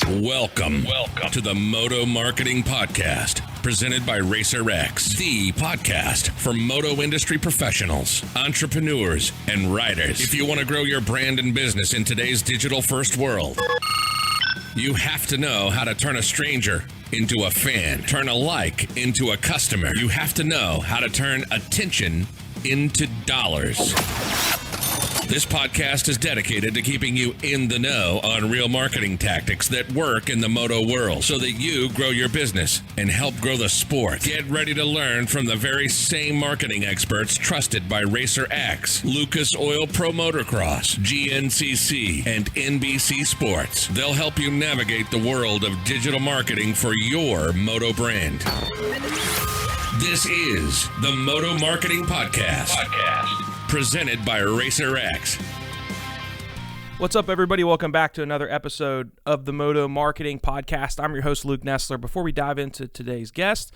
Welcome to the Moto Marketing Podcast, presented by Racer X, the podcast for moto industry professionals, entrepreneurs, and riders. If you want to grow your brand and business in today's digital-first world, you have to know how to turn a stranger into a fan, turn a like into a customer. You have to know how to turn attention into dollars. This podcast is dedicated to keeping you in the know on real marketing tactics that work in the moto world so that you grow your business and help grow the sport. Get ready to learn from the very same marketing experts trusted by Racer X, Lucas Oil Pro Motocross, GNCC, and NBC Sports. They'll help you navigate the world of digital marketing for your moto brand. This is the Moto Marketing Podcast. Presented by Racer X. What's up, everybody? Welcome back to another episode of the Moto Marketing Podcast. I'm your host, Luke Nesler. Before we dive into today's guest,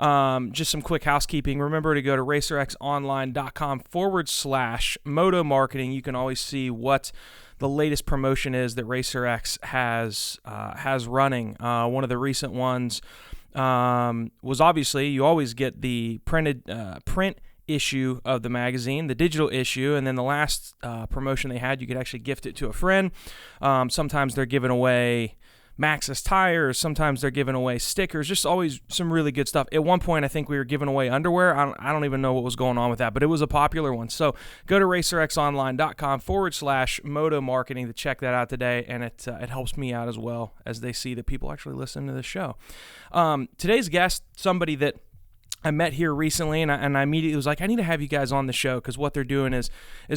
just some quick housekeeping. Remember to go to racerxonline.com/moto marketing. You can always see what the latest promotion is that Racer X has running. One of the recent ones was obviously you always get the print issue of the magazine, the digital issue, and then the last promotion they had, you could actually gift it to a friend. Sometimes they're giving away Maxxis tires, sometimes they're giving away stickers, just always some really good stuff. At one point, I think we were giving away underwear. I don't even know what was going on with that, but it was a popular one. So go to racerxonline.com/moto marketing to check that out today, and it helps me out as well as they see that people actually listen to the show. Today's guest, somebody that I met here recently, and I immediately was like, I need to have you guys on the show because what they're doing is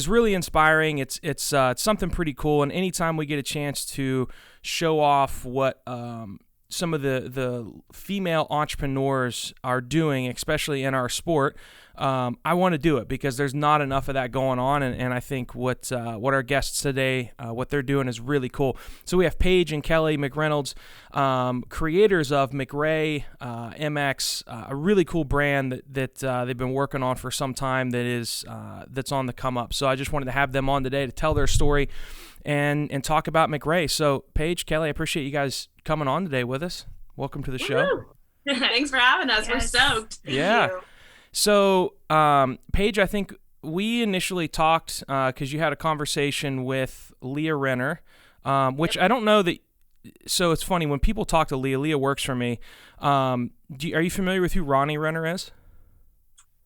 really inspiring. It's something pretty cool, and anytime we get a chance to show off what some of the female entrepreneurs are doing, especially in our sport, I want to do it because there's not enough of that going on, and I think what our guests today, what they're doing is really cool. So we have Paige and Kelly McReynolds, creators of McRae MX, a really cool brand that they've been working on for some time that's on the come up. So I just wanted to have them on today to tell their story and talk about McRae. So Paige, Kelly, I appreciate you guys coming on today with us. Welcome to the show. Thanks for having us. Yes. We're stoked. Thank you. So, Paige, I think we initially talked because you had a conversation with Leah Renner, which I don't know that. So it's funny when people talk to Leah. Leah works for me. Are you familiar with who Ronnie Renner is?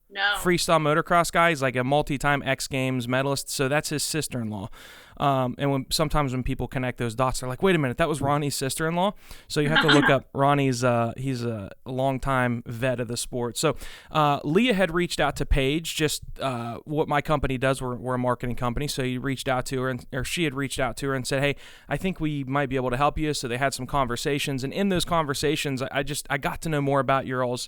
No. Freestyle motocross guy. He's like a multi-time X Games medalist. So that's his sister-in-law. And sometimes when people connect those dots, they're like, wait a minute, that was Ronnie's sister-in-law? So you have to look up Ronnie's, he's a longtime vet of the sport. So Leah had reached out to Paige, just what my company does, we're a marketing company, so you reached out to her, or she had reached out to her and said, hey, I think we might be able to help you. So they had some conversations, and in those conversations, I got to know more about your all's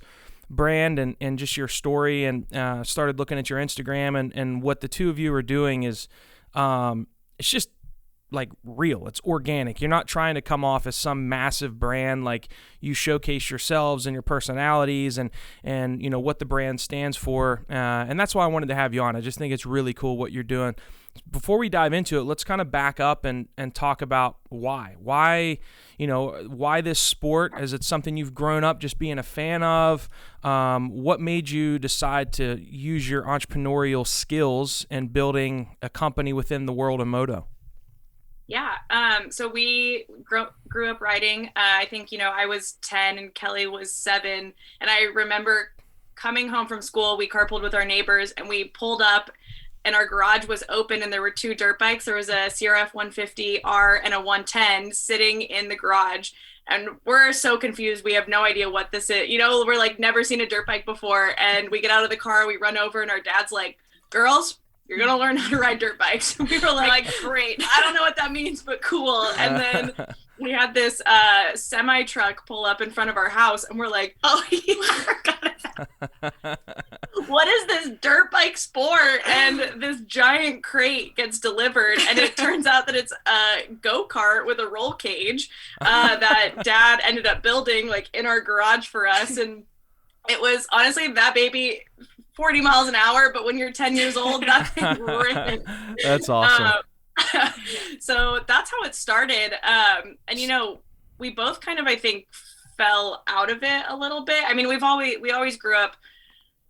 brand and just your story, and started looking at your Instagram, and what the two of you are doing is it's just like real. It's organic. You're not trying to come off as some massive brand. Like, you showcase yourselves and your personalities and you know what the brand stands for, and that's why I wanted to have you on. I just think it's really cool what you're doing. Before we dive into it, let's kind of back up and talk about why this sport. Is it something you've grown up just being a fan of? What made you decide to use your entrepreneurial skills in building a company within the world of moto? Yeah. So we grew up riding. I think, I was 10 and Kelly was 7. And I remember coming home from school, we carpooled with our neighbors and we pulled up and our garage was open and there were 2 dirt bikes. There was a CRF 150R and a 110 sitting in the garage. And we're so confused. We have no idea what this is. We're like, never seen a dirt bike before. And we get out of the car, we run over and our dad's like, girls, you're going to learn how to ride dirt bikes. We were like, great. I don't know what that means, but cool. And then we had this semi truck pull up in front of our house and we're like, oh, yeah, what is this dirt bike sport? And this giant crate gets delivered and it turns out that it's a go-kart with a roll cage that Dad ended up building like in our garage for us. And it was honestly that baby 40 miles an hour, but when you're 10 years old, that thing ripped. That's awesome. So that's how it started. And we both kind of, I think, fell out of it a little bit. I mean, we always grew up,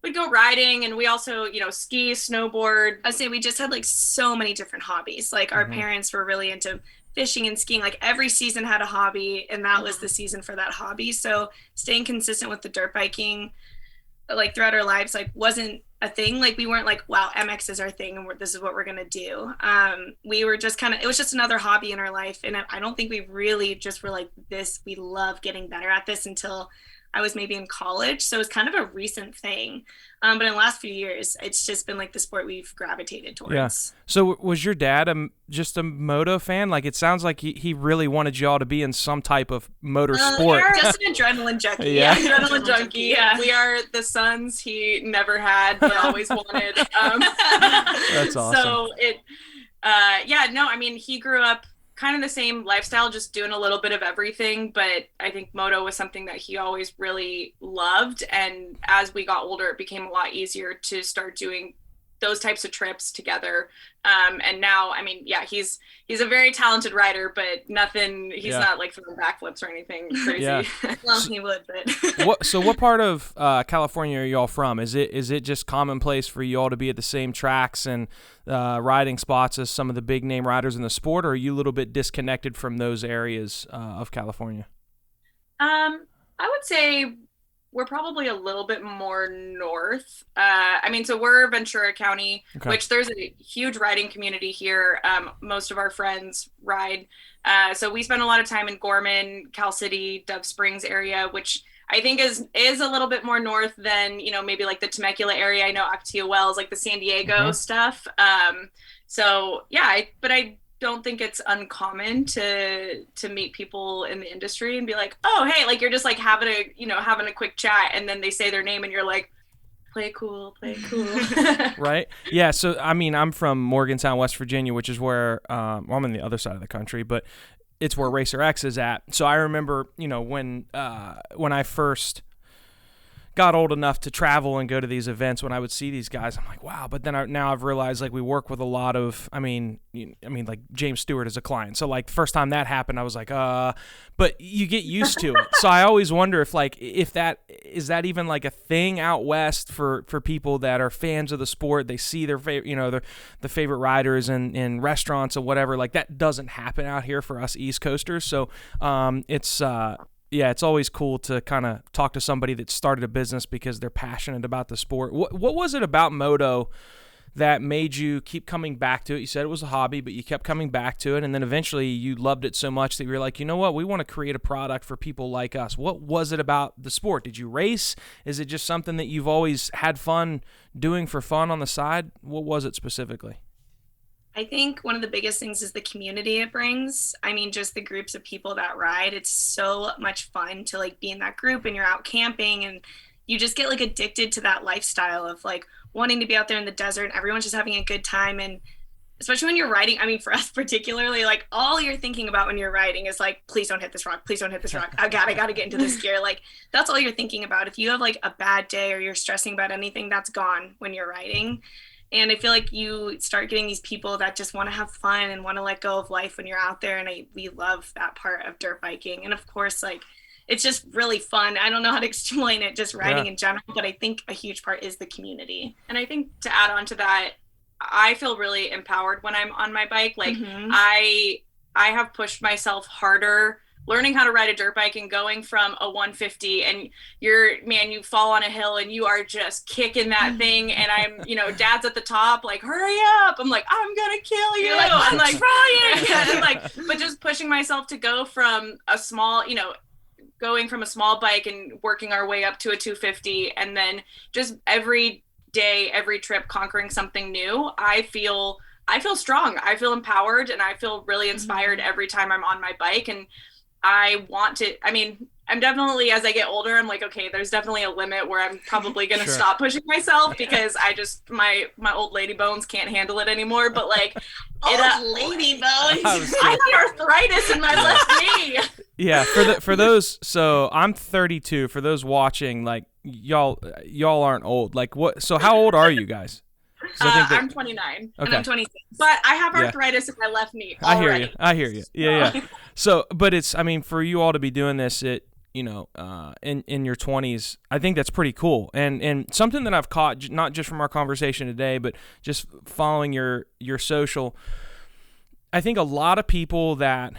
we'd go riding, and we also, ski, snowboard. I'd say we just had like so many different hobbies. Like our parents were really into fishing and skiing. Like every season had a hobby, and that was the season for that hobby. So staying consistent with the dirt biking, like throughout our lives, like wasn't a thing. Like we weren't like, wow, MX is our thing and this is what we're gonna do. We were just it was just another hobby in our life, and I don't think we really just were like this, we love getting better at this, until I was maybe in college. So it's kind of a recent thing. But in the last few years, it's just been like the sport we've gravitated towards. Yeah. So was your dad just a moto fan? Like, it sounds like he really wanted y'all to be in some type of motor sport. Just an adrenaline junkie. Yeah. Adrenaline junkie. Yeah. We are the sons he never had, but always wanted. That's awesome. So I mean, he grew up kind of the same lifestyle, just doing a little bit of everything. But I think moto was something that he always really loved. And as we got older, it became a lot easier to start doing those types of trips together. And now, I mean, yeah, he's a very talented rider, but he's not like throwing backflips or anything crazy. Yeah. Well, he would, but. What part of California are y'all from? Is it just commonplace for y'all to be at the same tracks and riding spots as some of the big name riders in the sport, or are you a little bit disconnected from those areas of California? I would say we're probably a little bit more north. I mean, so we're Ventura County, which there's a huge riding community here. Most of our friends ride. So we spend a lot of time in Gorman, Cal City, Dove Springs area, which I think is a little bit more north than, maybe like the Temecula area. I know Ocotillo Wells, like the San Diego stuff. So yeah, but I don't think it's uncommon to meet people in the industry and be like, oh, hey, like you're just like having a quick chat, and then they say their name and you're like, play cool. Right. Yeah. So, I mean, I'm from Morgantown, West Virginia, which is where, I'm on the other side of the country, but it's where Racer X is at. So I remember, when I first got old enough to travel and go to these events, when I would see these guys, I'm like, wow. But then now I've realized, like, we work with a lot of, I mean, like James Stewart is a client. So like the first time that happened, I was like, but you get used to it. So I always wonder if that even like a thing out west for people that are fans of the sport. They see their favorite, the favorite riders in restaurants or whatever. Like that doesn't happen out here for us East Coasters. So it's always cool to kind of talk to somebody that started a business because they're passionate about the sport. What was it about moto that made you keep coming back to it? You said it was a hobby, but you kept coming back to it, and then eventually you loved it so much that you were like, you know what, we want to create a product for people like us. What was it about the sport? Did you race? Is it just something that you've always had fun doing for fun on the side? What was it specifically? I think one of the biggest things is the community it brings. I mean, just the groups of people that ride. It's so much fun to like be in that group, and you're out camping, and you just get like addicted to that lifestyle of like wanting to be out there in the desert, and everyone's just having a good time. And especially when you're riding, I mean, for us particularly, like all you're thinking about when you're riding is like, please don't hit this rock. Please don't hit this rock. I gotta get into this gear. Like that's all you're thinking about. If you have like a bad day or you're stressing about anything, that's gone when you're riding. And I feel like you start getting these people that just want to have fun and want to let go of life when you're out there. And we love that part of dirt biking. And of course, like, it's just really fun. I don't know how to explain it, just riding in general, but I think a huge part is the community. And I think to add on to that, I feel really empowered when I'm on my bike. Like I have pushed myself harder learning how to ride a dirt bike and going from a 150 and you fall on a hill and you are just kicking that thing. And I'm, dad's at the top, like, hurry up. I'm like, I'm going to kill you. Like, I'm like, trying. and like, but just pushing myself to go from a small, going from a small bike and working our way up to a 250. And then just every day, every trip, conquering something new. I feel strong. I feel empowered, and I feel really inspired every time I'm on my bike. And I want to, I'm definitely, as I get older, I'm like, okay, there's definitely a limit where I'm probably going to stop pushing myself because I just, my old lady bones can't handle it anymore. But like, old lady bones. I have arthritis in my left knee. Yeah. For those, so I'm 32. For those watching, like y'all aren't old. Like what? So how old are you guys? I'm 29. Okay. And I'm 26. But I have arthritis in my left knee I already. hear you. Yeah. So, but it's, I mean, for you all to be doing this, in your 20s, I think that's pretty cool. And something that I've caught, not just from our conversation today, but just following your social, I think a lot of people that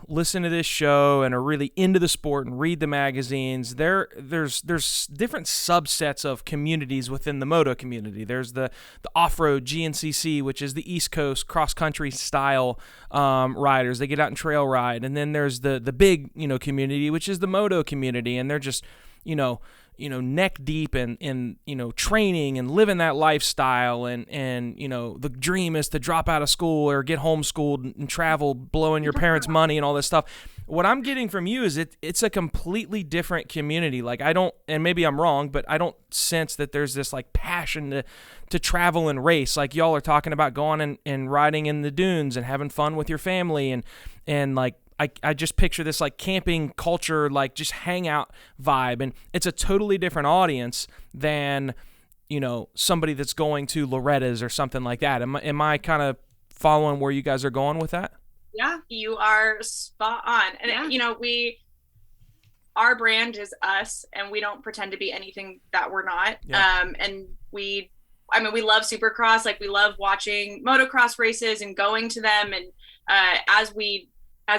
listen to this show and are really into the sport and read the magazines, there's different subsets of communities within the moto community. There's the off-road GNCC, which is the East Coast cross-country style riders. They get out and trail ride. And then there's the big, community, which is the moto community. And they're just, neck deep in training and living that lifestyle. And the dream is to drop out of school or get homeschooled and travel, blowing your parents' money and all this stuff. What I'm getting from you is it's a completely different community. Like, I don't, and maybe I'm wrong, but I don't sense that there's this like passion to travel and race. Like y'all are talking about going and riding in the dunes and having fun with your family and like, I just picture this like camping culture, like just hangout vibe. And it's a totally different audience than, somebody that's going to Loretta's or something like that. Am I kind of following where you guys are going with that? Yeah, you are spot on. And, our brand is us, and we don't pretend to be anything that we're not. Yeah. And we love Supercross. Like, we love watching motocross races and going to them. And as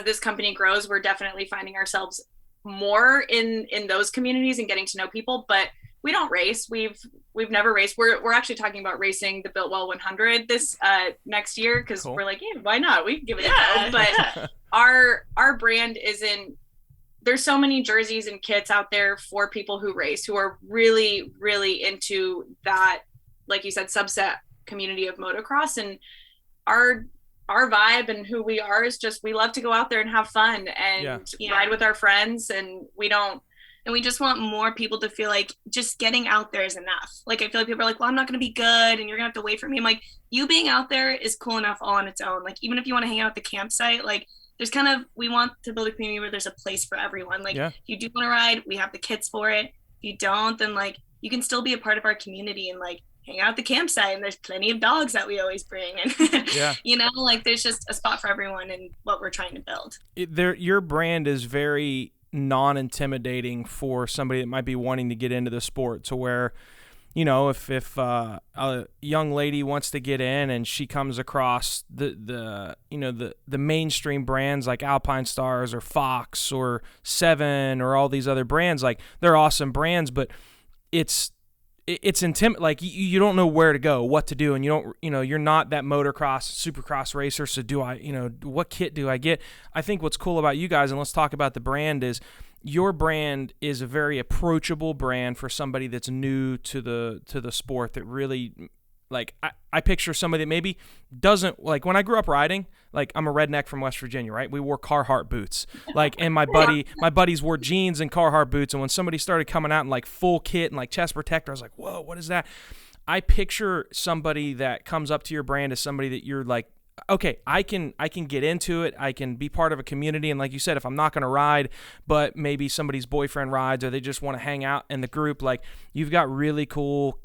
this company grows, we're definitely finding ourselves more in those communities and getting to know people, but we don't race. We've never raced. We're actually talking about racing the Biltwell 100 this next year, because Cool. We're like, yeah, why not? We can give it a go. But our brand isn't. There's so many jerseys and kits out there for people who race, who are really, really into that, like you said, subset community of motocross. And our vibe and who we are is just, we love to go out there and have fun and ride with our friends. And we just want more people to feel like just getting out there is enough. Like, I feel like people are like, well, I'm not going to be good and you're gonna have to wait for me. I'm like, you being out there is cool enough all on its own. Like, even if you want to hang out at the campsite, like, there's we want to build a community where there's a place for everyone. Like, if you do want to ride, we have the kits for it. If you don't, then like, you can still be a part of our community and like hang out at the campsite, and there's plenty of dogs that we always bring. And, like, there's just a spot for everyone in what we're trying to build. Your brand is very non-intimidating for somebody that might be wanting to get into the sport, to where, if a young lady wants to get in and she comes across the mainstream brands like Alpine Stars or Fox or Seven or all these other brands, like, they're awesome brands, but it's like you don't know where to go, what to do, and you're not that motocross, supercross racer. So what kit do I get? I think what's cool about you guys, and let's talk about the brand, is your brand is a very approachable brand for somebody that's new to the sport, that really, like, I picture somebody that maybe doesn't, like, when I grew up riding, like, I'm a redneck from West Virginia, right? We wore Carhartt boots, like, and my buddies wore jeans and Carhartt boots. And when somebody started coming out in like full kit and like chest protector, I was like, whoa, what is that? I picture somebody that comes up to your brand as somebody that you're like, okay, I can get into it. I can be part of a community. And like you said, if I'm not going to ride, but maybe somebody's boyfriend rides, or they just want to hang out in the group, like, you've got really cool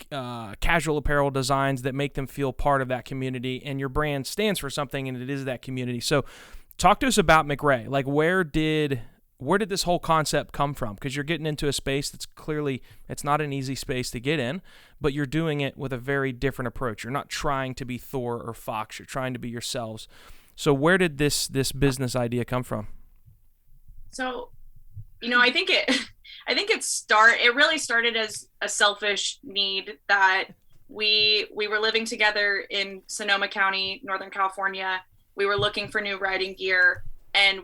casual apparel designs that make them feel part of that community. And your brand stands for something, and it is that community. So talk to us about McRae. Like, where did this whole concept come from? Because you're getting into a space that's clearly, it's not an easy space to get in, but you're doing it with a very different approach. You're not trying to be Thor or Fox. You're trying to be yourselves. So where did this business idea come from? So, I think it really started as a selfish need that we were living together in Sonoma County, Northern California. We were looking for new riding gear, and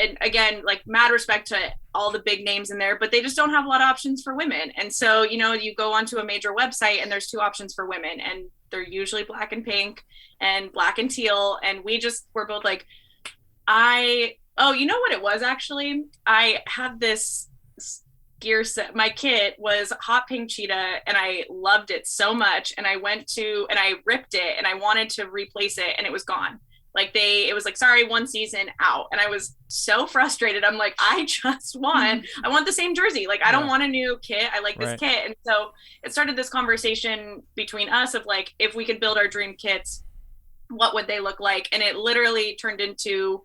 and again, like, mad respect to all the big names in there, but they just don't have a lot of options for women. And so, you go onto a major website and there's 2 options for women, and they're usually black and pink and black and teal. And we're both like, you know what it was, actually? I had this gear set. My kit was hot pink cheetah, and I loved it so much. And I ripped it, and I wanted to replace it, and it was gone. Like it was like, sorry, one season out. And I was so frustrated. I'm like, I just want the same jersey. Like, I don't want a new kit. I like this kit. And so it started this conversation between us of like, if we could build our dream kits, what would they look like? And it literally turned into,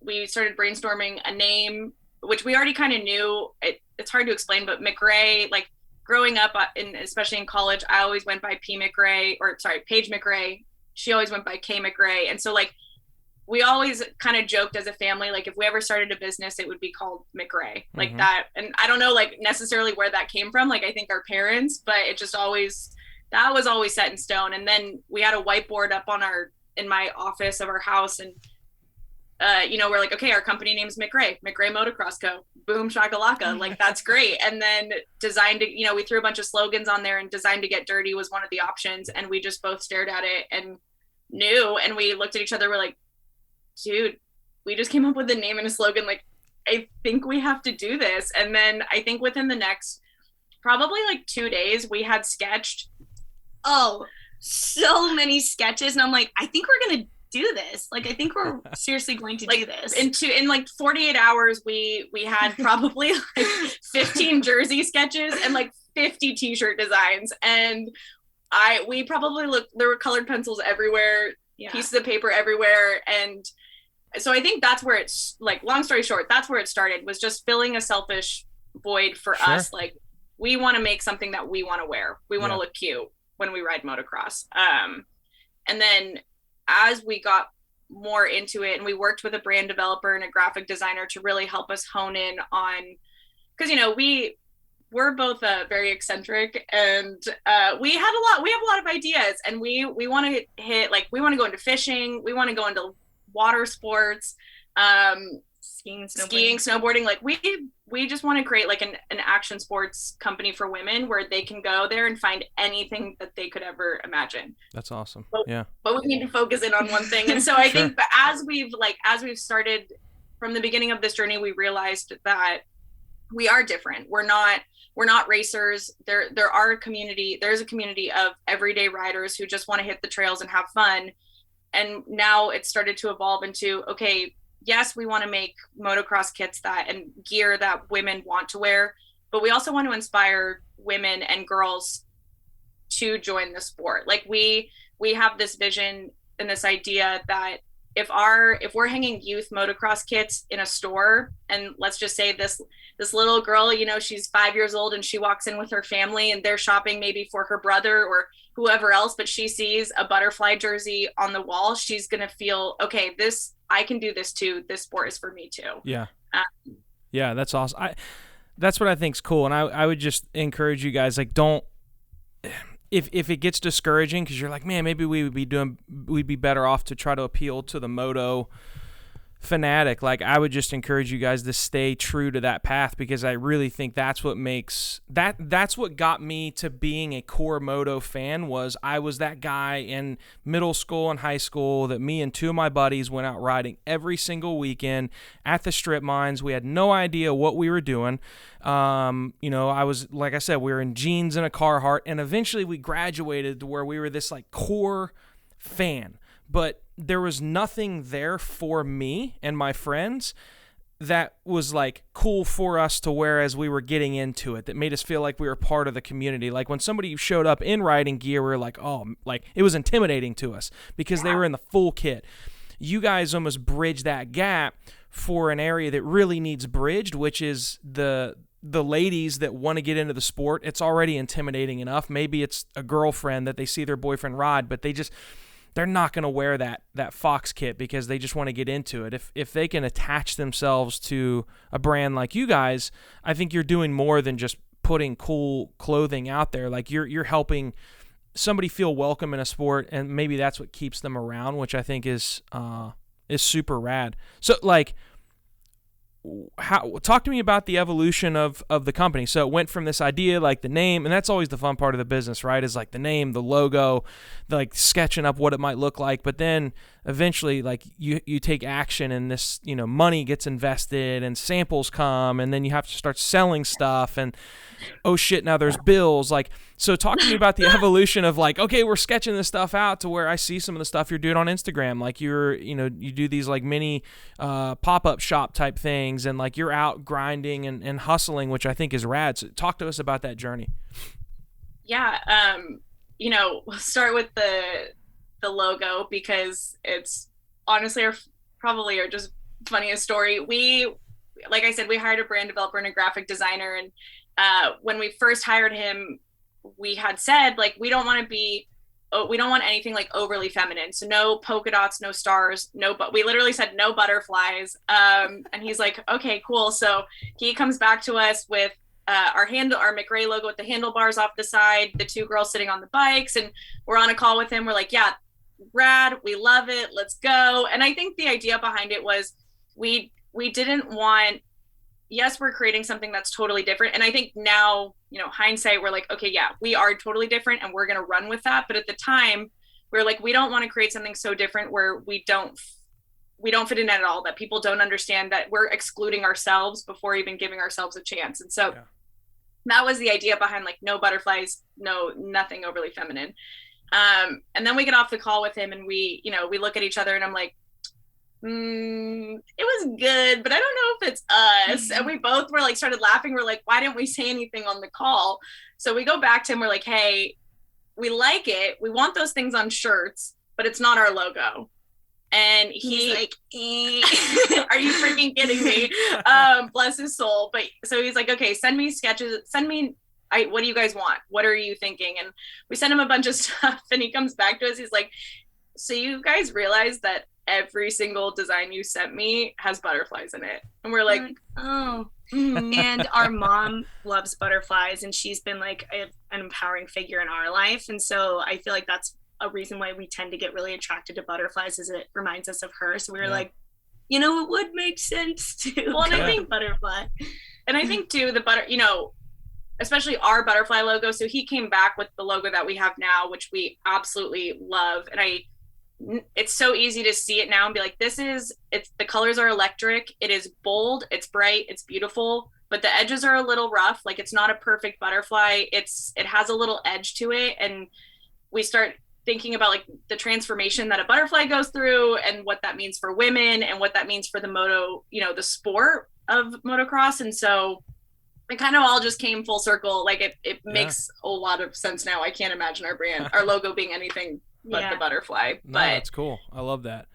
we started brainstorming a name, which we already kind of knew. It's hard to explain, but McRae, like growing up especially in college, I always went by Paige McRey. She always went by K McRae. And so like, we always kind of joked as a family, like if we ever started a business, it would be called McRae, like that. And I don't know like necessarily where that came from. Like I think our parents, but it just that was always set in stone. And then we had a whiteboard up in my office of our house. And, we're like, okay, our company name is McRae Motocross Co. Boom shakalaka. Like, that's great. And then designed to, we threw a bunch of slogans on there, and Designed to Get Dirty was one of the options. And we just both stared at it and knew, and we looked at each other. We're like, dude, we just came up with a name and a slogan. Like, I think we have to do this. And then I think within the next probably like 2 days, we had sketched so many sketches. And I'm like, I think we're going to do this. Like, I think we're seriously going to do this. In like 48 hours, we had probably like 15 jersey sketches and like 50 t-shirt designs. And we probably there were colored pencils everywhere, pieces of paper everywhere. And so I think that's where it's like, long story short, that's where it started, was just filling a selfish void for us. Like, we want to make something that we want to wear. We want to look cute when we ride motocross. And then as we got more into it, and we worked with a brand developer and a graphic designer to really help us hone in on, because we're both very eccentric, and we have a lot of ideas, and we want to hit, like, we want to go into fishing, we want to go into water sports, skiing, snowboarding. Like, we just want to create like an action sports company for women where they can go there and find anything that they could ever imagine. That's awesome. But we need to focus in on one thing. And so I think, but as we've started from the beginning of this journey, we realized that we are different. We're not racers. There's a community of everyday riders who just want to hit the trails and have fun. And now it's started to evolve into, okay, yes, we want to make motocross kits and gear that women want to wear, but we also want to inspire women and girls to join the sport. Like, we have this vision and this idea that if we're hanging youth motocross kits in a store, and let's just say this little girl, she's 5 years old, and she walks in with her family, and they're shopping maybe for her brother or whoever else, but she sees a butterfly jersey on the wall, she's going to feel, okay, I can do this too. This sport is for me too. Yeah. Yeah, that's awesome. That's what I think is cool. And I would just encourage you guys, like, if it gets discouraging, because you're like, man, maybe we'd be better off to try to appeal to the moto fanatic. Like, I would just encourage you guys to stay true to that path, because I really think that's what makes that's what got me to being a core moto fan. Was I was that guy in middle school and high school that me and two of my buddies went out riding every single weekend at the strip mines. We had no idea what we were doing. I was, like I said, we were in jeans and a Carhartt, and eventually we graduated to where we were this like core fan. But there was nothing there for me and my friends that was like cool for us to wear as we were getting into it, that made us feel like we were part of the community. Like, when somebody showed up in riding gear, we were like, oh, like, it was intimidating to us because they were in the full kit. You guys almost bridge that gap for an area that really needs bridged, which is the ladies that want to get into the sport. It's already intimidating enough. Maybe it's a girlfriend that they see their boyfriend ride, but they're not going to wear that Fox kit because they just want to get into it. If they can attach themselves to a brand like you guys, I think you're doing more than just putting cool clothing out there. Like, you're helping somebody feel welcome in a sport, and maybe that's what keeps them around, which I think is super rad. So, like, talk to me about the evolution of the company. So it went from this idea, like the name, and that's always the fun part of the business, right? Is like the name, the logo, like sketching up what it might look like. But then eventually like you take action and this, you know, money gets invested and samples come and then you have to start selling stuff and oh shit, now there's bills. Like, so talk to me about the evolution of like, okay, we're sketching this stuff out to where I see some of the stuff you're doing on Instagram. Like you do these like mini pop-up shop type things and like you're out grinding and hustling, which I think is rad. So talk to us about that journey. Yeah. We'll start with the logo because it's honestly probably our just funniest story. Like I said, we hired a brand developer and a graphic designer. And when we first hired him, we had said like, we don't want anything like overly feminine. So no polka dots, no stars, but we literally said no butterflies. And he's like, okay, cool. So he comes back to us with our McRae logo with the handlebars off the side, the two girls sitting on the bikes, and we're on a call with him. We're like, yeah, rad, we love it, let's go. And I think the idea behind it was we didn't want, yes, we're creating something that's totally different. And I think now, hindsight, we're like, okay, yeah, we are totally different and we're going to run with that. But at the time, we're like, we don't want to create something so different where we don't fit in at all, that people don't understand that we're excluding ourselves before even giving ourselves a chance. And so that was the idea behind like no butterflies, nothing overly feminine. And then we get off the call with him and we look at each other and I'm like, it was good, but I don't know if it's us. And we both were like, started laughing. We're like, why didn't we say anything on the call? So we go back to him. We're like, hey, we like it. We want those things on shirts, but it's not our logo. And he's like, are you freaking kidding me? Bless his soul. But so he's like, okay, send me sketches. What do you guys want? What are you thinking? And we sent him a bunch of stuff and he comes back to us. He's like, so you guys realize that every single design you sent me has butterflies in it? And we're like, oh. And our mom loves butterflies and she's been like an empowering figure in our life. And so I feel like that's a reason why we tend to get really attracted to butterflies, is it reminds us of her. So we were like, it would make sense to I think butterfly. And I think too, especially our butterfly logo. So he came back with the logo that we have now, which we absolutely love. And it's so easy to see it now and be like, the colors are electric. It is bold. It's bright. It's beautiful, but the edges are a little rough. Like it's not a perfect butterfly. It has a little edge to it. And we start thinking about like the transformation that a butterfly goes through and what that means for women and what that means for the moto, the sport of motocross. And so it kind of all just came full circle. Like it makes a lot of sense now. I can't imagine our logo being anything but the butterfly. No, that's cool. I love that.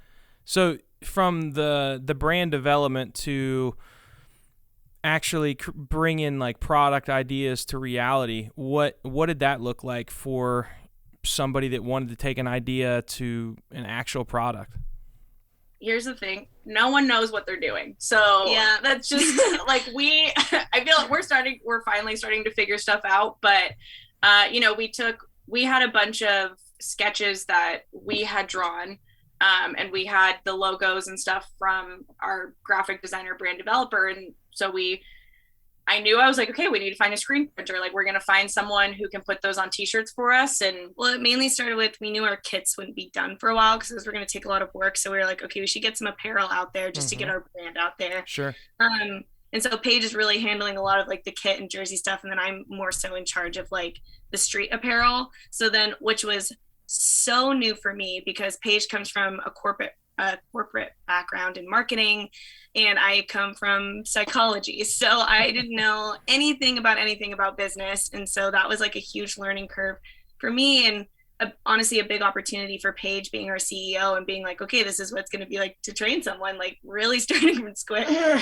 So from the brand development to actually bring in like product ideas to reality, what did that look like for somebody that wanted to take an idea to an actual product? Here's the thing. No one knows what they're doing. So that's just like I feel like we're finally starting to figure stuff out. But, we had a bunch of sketches that we had drawn and we had the logos and stuff from our graphic designer brand developer. And so I knew, I was like, okay, we need to find a screen printer. Like we're going to find someone who can put those on t-shirts for us. And well, it mainly started with, we knew our kits wouldn't be done for a while because those were going to take a lot of work. So we were like, okay, we should get some apparel out there just to get our brand out there. Sure. And so Paige is really handling a lot of like the kit and jersey stuff. And then I'm more so in charge of like the street apparel. So then, which was so new for me because Paige comes from a corporate background in marketing and I come from psychology. So I didn't know anything about business. And so that was like a huge learning curve for me. And honestly, a big opportunity for Paige being our CEO and being like, okay, this is what it's going to be like to train someone, like really starting from square A.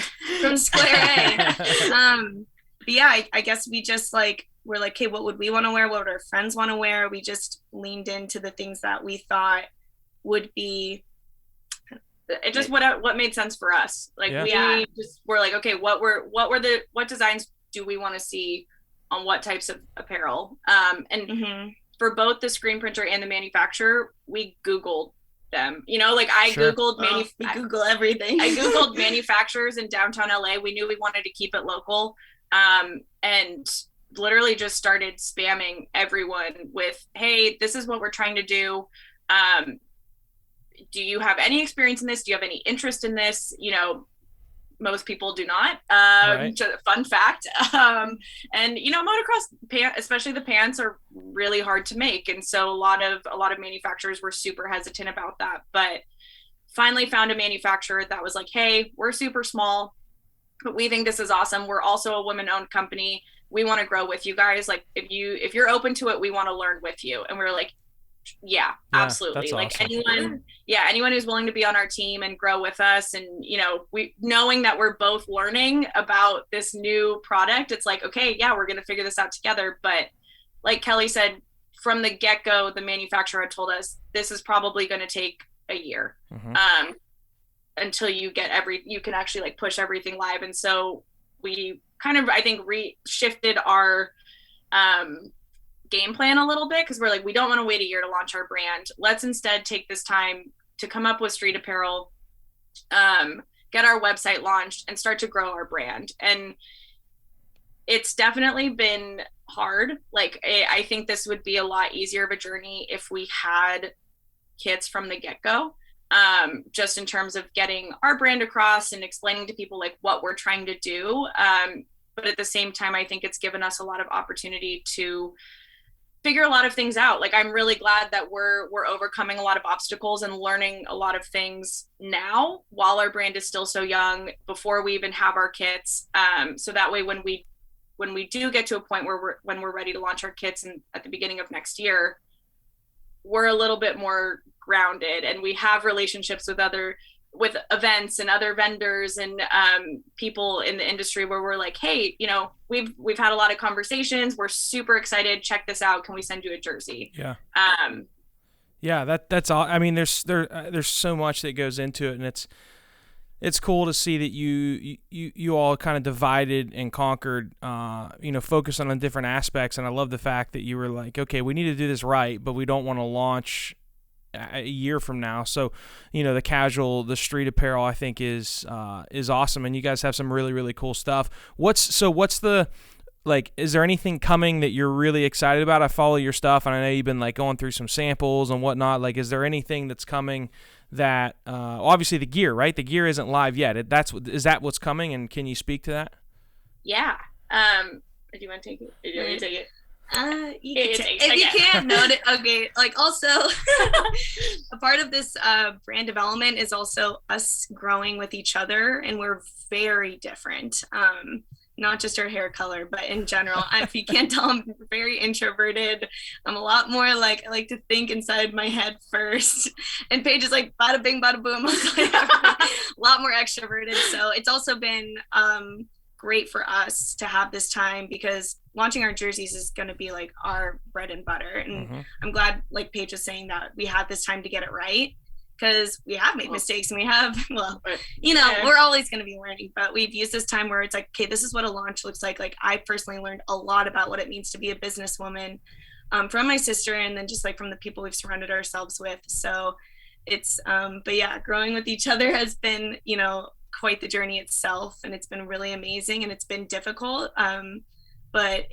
But yeah, I guess we just like, we're like, okay, what would we want to wear? What would our friends want to wear? We just leaned into the things that we thought would be it just what made sense for us. Like we just were like, okay, what designs do we want to see on what types of apparel? And for both the screen printer and the manufacturer, we Googled them. I Googled we Google everything. I Googled manufacturers in downtown LA. We knew we wanted to keep it local. And literally just started spamming everyone with, hey, this is what we're trying to do. do you have any experience in this? Do you have any interest in this? You know, most people do not. Right. Fun fact. And you know, motocross especially the pants, are really hard to make, and so a lot of manufacturers were super hesitant about that. But finally found a manufacturer that was like, "Hey, we're super small, but we think this is awesome. We're also a women-owned company. We want to grow with you guys. Like, if you're open to it, we want to learn with you." And we were like, yeah, absolutely. That's like awesome. anyone who's willing to be on our team and grow with us, and you know, we knowing that we're both learning about this new product, it's like, okay, yeah, we're going to figure this out together. But like Kelly said, from the get-go, the manufacturer had told us this is probably going to take a year until you get you can actually like push everything live. And so we kind of, I think, shifted our game plan a little bit, because we're like, we don't want to wait a year to launch our brand. Let's instead take this time to come up with street apparel, get our website launched, and start to grow our brand. And it's definitely been hard. Like, I think this would be a lot easier of a journey if we had kits from the get-go, just in terms of getting our brand across and explaining to people like what we're trying to do. But at the same time, I think it's given us a lot of opportunity to figure a lot of things out. Like, I'm really glad that we're overcoming a lot of obstacles and learning a lot of things now while our brand is still so young, before we even have our kits. So that way, when we do get to a point where we're ready to launch our kits at the beginning of next year, we're a little bit more grounded, and we have relationships with events and other vendors and people in the industry where we're like, hey, you know, we've had a lot of conversations. We're super excited. Check this out. Can we send you a jersey? Yeah. Yeah, that's all. I mean, there's so much that goes into it, and it's cool to see that you all kind of divided and conquered, focused on different aspects. And I love the fact that you were like, okay, we need to do this right, but we don't want to launch a year from now. So, you know, the street apparel, I think is awesome. And you guys have some really, really cool stuff. What's the, like, is there anything coming that you're really excited about? I follow your stuff, and I know you've been like going through some samples and whatnot. Like, is there anything that's coming that, obviously the gear, right? The gear isn't live yet. Is that what's coming? And can you speak to that? Yeah. Do you want to take it? Do you want me to take it? If you can't note it, okay. Like, also, a part of this brand development is also us growing with each other, and we're very different. Not just our hair color, but in general. If you can't tell, I'm very introverted. I'm a lot more like, I like to think inside my head first. And Paige is like, bada bing, bada boom. A lot more extroverted. So it's also been great for us to have this time, because launching our jerseys is going to be like our bread and butter. And I'm glad, like Paige was saying, that we had this time to get it right, because we have made mistakes, and we have, we're always going to be learning, but we've used this time where it's like, okay, this is what a launch looks like. Like, I personally learned a lot about what it means to be a businesswoman from my sister, and then just like from the people we've surrounded ourselves with. So it's, but yeah, growing with each other has been, quite the journey itself, and it's been really amazing, and it's been difficult. But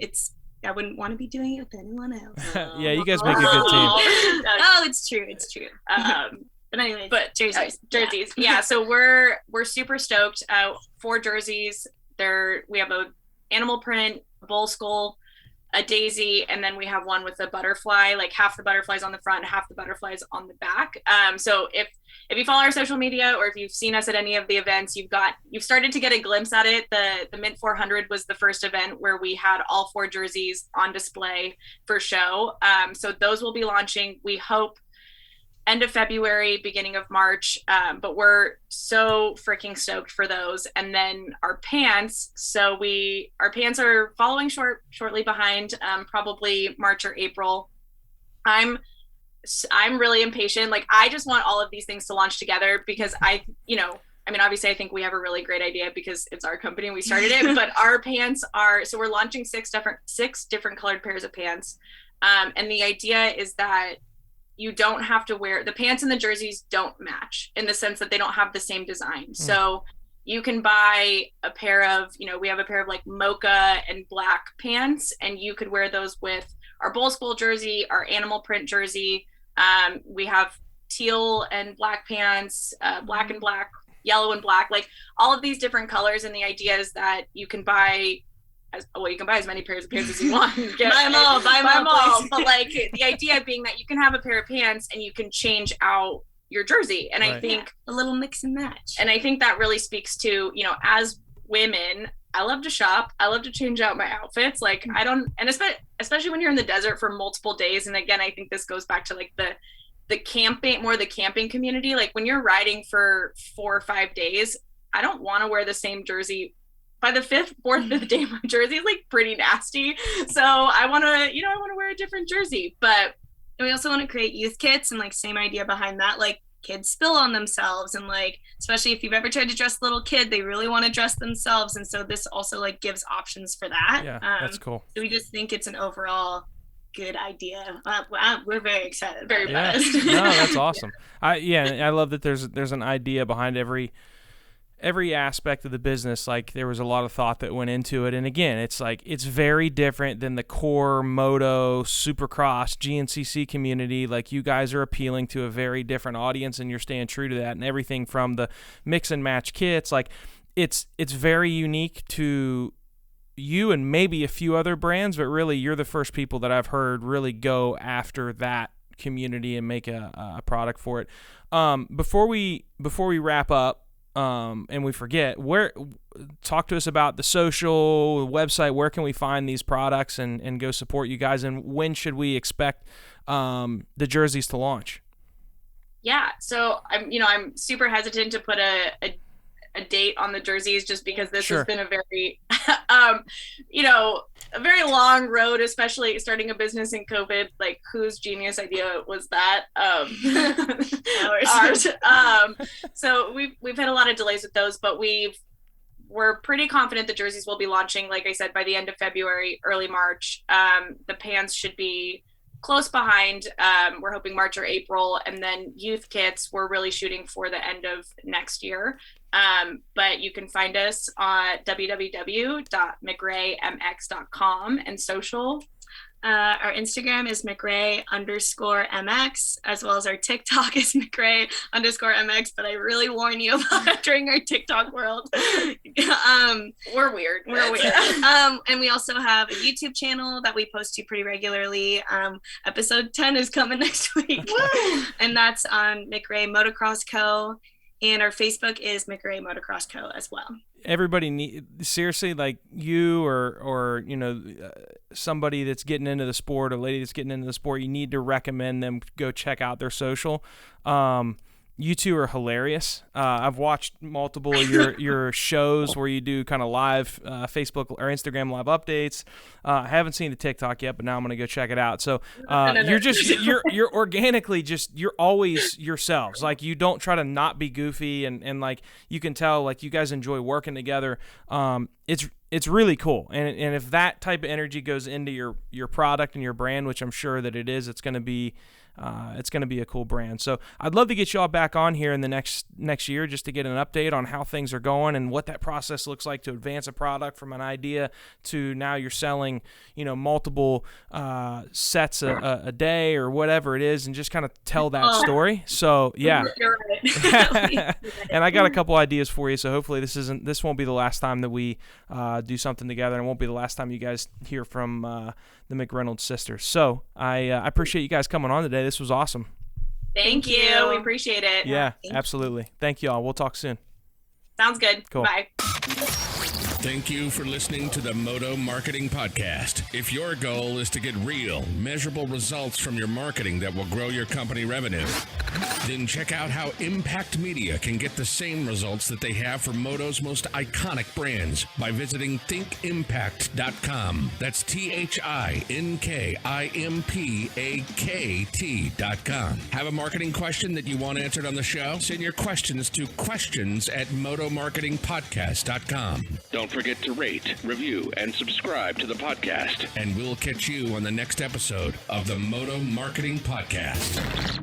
I wouldn't want to be doing it with anyone else. Yeah, you guys make a good team. Oh, it's true. But anyway, jerseys. Yeah. So we're super stoked. 4 jerseys. We have a animal print, a bull skull, a daisy, and then we have one with a butterfly, like half the butterflies on the front, half the butterflies on the back. So if you follow our social media, or if you've seen us at any of the events, you've started to get a glimpse at it. The Mint 400 was the first event where we had all 4 jerseys on display for show. So those will be launching, we hope, end of February, beginning of March. But we're so freaking stoked for those. And then our pants. So our pants are following shortly behind, probably March or April. I'm really impatient. Like, I just want all of these things to launch together, because obviously I think we have a really great idea because it's our company and we started it, but our pants so we're launching 6 different colored pairs of pants. And the idea is that you don't have to wear the pants, and the jerseys don't match in the sense that they don't have the same design. So you can buy a pair of, we have a pair of like mocha and black pants, and you could wear those with our bull skull jersey, our animal print jersey. We have teal and black pants, black and black, yellow and black, like all of these different colors. And the idea is that you can buy you can buy as many pairs of pants as you want. Buy them all. But like the idea being that you can have a pair of pants and you can change out your jersey. And I think a little mix and match. And I think that really speaks to, you know, as women, I love to shop. I love to change out my outfits. Like especially when you're in the desert for multiple days. And again, I think this goes back to like the camping community. Like when you're riding for 4 or 5 days, I don't want to wear the same jersey. By the fourth, fifth day, my jersey is like pretty nasty. So I want to wear a different jersey. But we also want to create youth kits, and like same idea behind that, like kids spill on themselves, and like especially if you've ever tried to dress a little kid, they really want to dress themselves, and so this also like gives options for that. Yeah, that's cool. So we just think it's an overall good idea. We're very excited. Very biased. No, that's awesome. I love that there's an idea behind every aspect of the business. Like there was a lot of thought that went into it, and again, it's like it's very different than the core Moto, Supercross, GNCC community. Like you guys are appealing to a very different audience, and you're staying true to that. And everything from the mix and match kits, like it's very unique to you and maybe a few other brands, but really you're the first people that I've heard really go after that community and make a product for it. Before we wrap up, and we forget, talk to us about the social website. Where can we find these products and go support you guys? And when should we expect the jerseys to launch? Yeah, so I'm super hesitant to put a date on the jerseys just because this has been a very a very long road, especially starting a business in COVID. Like whose genius idea was that? Ours. So we've had a lot of delays with those, but we're pretty confident the jerseys will be launching, like I said, by the end of February, early March. The pants should be close behind. We're hoping March or April, and then youth kits we're really shooting for the end of next year. But you can find us on www.McRaeMX.com and social. Our Instagram is McRae_MX, as well as our TikTok is McRae_MX, but I really warn you about entering our TikTok world. We're weird. And we also have a YouTube channel that we post to pretty regularly. Episode 10 is coming next week. And that's on McRae Motocross Co. And our Facebook is McRae Motocross Co. as well. Everybody seriously, like you or somebody that's getting into the sport, a lady that's getting into the sport, you need to recommend them go check out their social. You two are hilarious. I've watched multiple of your shows where you do kind of live Facebook or Instagram live updates. I haven't seen the TikTok yet, but now I'm gonna go check it out. So you're organically you're always yourselves. Like you don't try to not be goofy, and like you can tell like you guys enjoy working together. It's really cool, and if that type of energy goes into your product and your brand, which I'm sure that it is, it's gonna be a cool brand. So I'd love to get you all back on here in the next year just to get an update on how things are going and what that process looks like to advance a product from an idea to now you're selling, multiple sets a day or whatever it is, and just kind of tell that story. So yeah, you're right. And I got a couple ideas for you. So hopefully this won't be the last time that we do something together, and it won't be the last time you guys hear from the McReynolds sisters. So I appreciate you guys coming on today. This was awesome. Thank you. We appreciate it. Yeah, absolutely. Thank you all. We'll talk soon. Sounds good. Cool. Bye. Thank you for listening to the Moto Marketing Podcast. If your goal is to get real, measurable results from your marketing that will grow your company revenue, then check out how Impact Media can get the same results that they have for Moto's most iconic brands by visiting thinkimpact.com. That's THINKIMPAKT.com. Have a marketing question that you want answered on the show? Send your questions to questions@motomarketingpodcast.com. Don't forget to rate, review, and subscribe to the podcast. And we'll catch you on the next episode of the Moto Marketing Podcast.